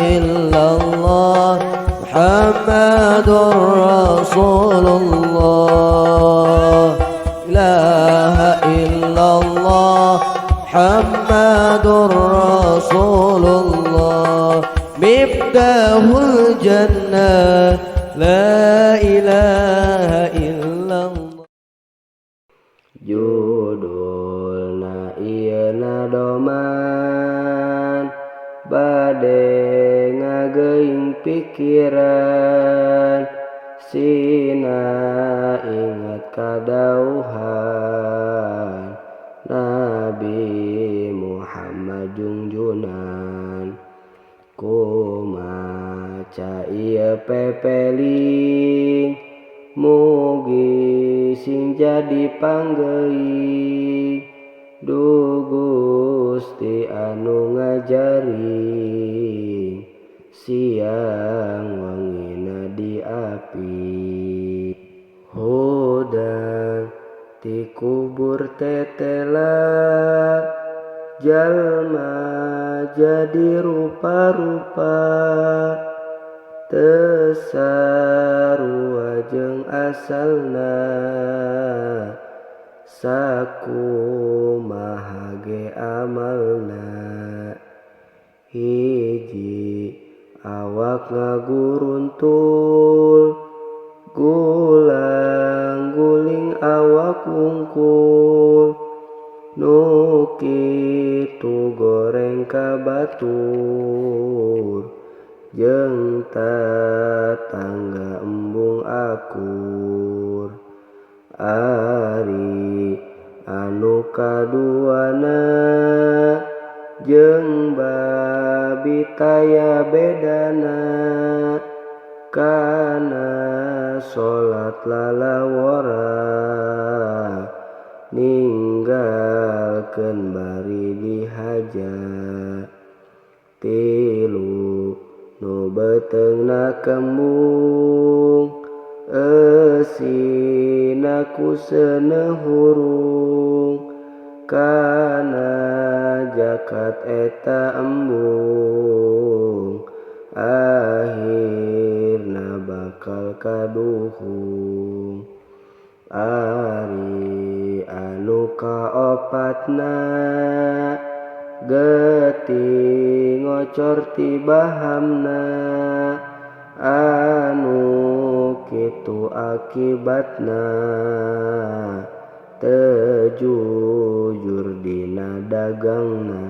illallah Muhammadur Rasulullah ilaha illallah Muhammadur Rasulullah miftahul jannah la ilaha illallah. Judulna ieuna doman bade ngageuing pikiran sina ingat kadauhan Nabi Muhammad junjunan kumaca ieu pepeling mugi sing jadi panggeuing du Gusti anu ngajaring siang wangina di api hodang ti kubur tetela jalma jadi rupa-rupa teu sarua jeung asalna sakumaha ge amalna hiji awak ngaguruntul gulang-guling awak wungkul nu kitu goreng ka batur jeung tatangga embung akur ari anu kaduana jeung babi taya bedana kana salat lalawara ninggalkeun bari dihaja tilu nu beteungna kembung eusina ku seuneu hurung kana jakat eta embung akhirna bakal kaduhung ari anu kaopatna geuting ngocor ti bahamna anu kitu akibatna teu jujur dina dagangna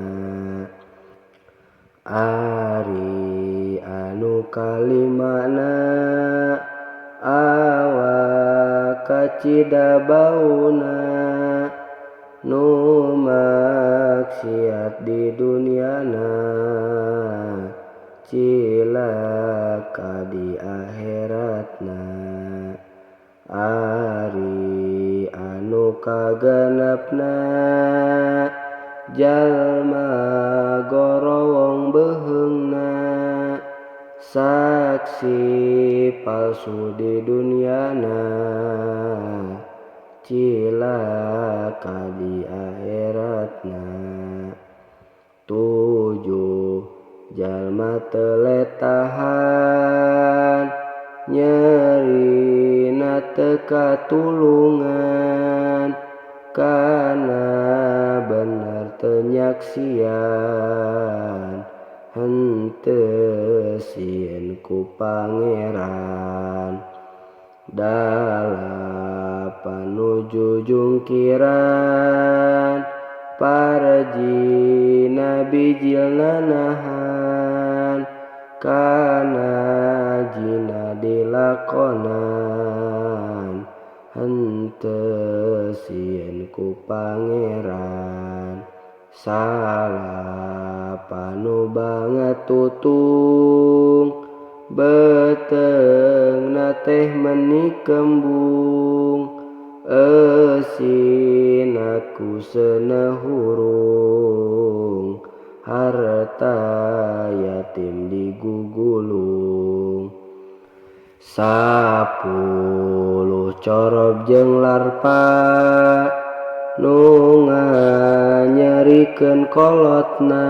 ari anu kalimana awak kacida bauna nu maksiat di duniana cilaka di akhiratna ari anu kagenepna jalma gorowong beheungna saksi palsu di duniana cilaka di akhiratna tujuh jalma teletahan nyerina teu katulungan kana bener teu nyaksian henteu sieun ku pangeran dalapan nuju jungkiran parji nabi jilna nahan kana jina dilakonan henteu sieun ku pangeran salapanu banget tutung beteungna teh meni kembung eusina ku seuneu hurung harta yatim digugulung 10 corob jeung larpa nu nganyarikeun kolotna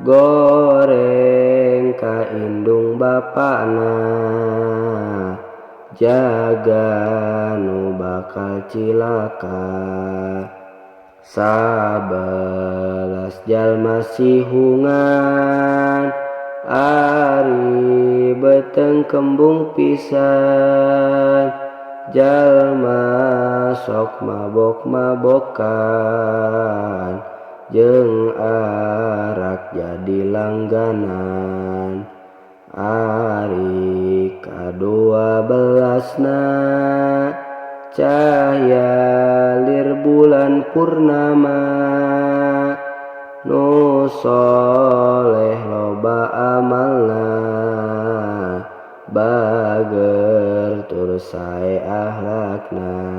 goreng ka indung bapana, jaga nu bakal cilaka. Sabelas jalma sihungan, ari beteng kembung pisan, jalma sok mabok-mabokan, jeung arak jadi langganan. Ari kadua belasna, cahya lir bulan purnama, nu soleh loba amalna, bager tur sae akhlakna.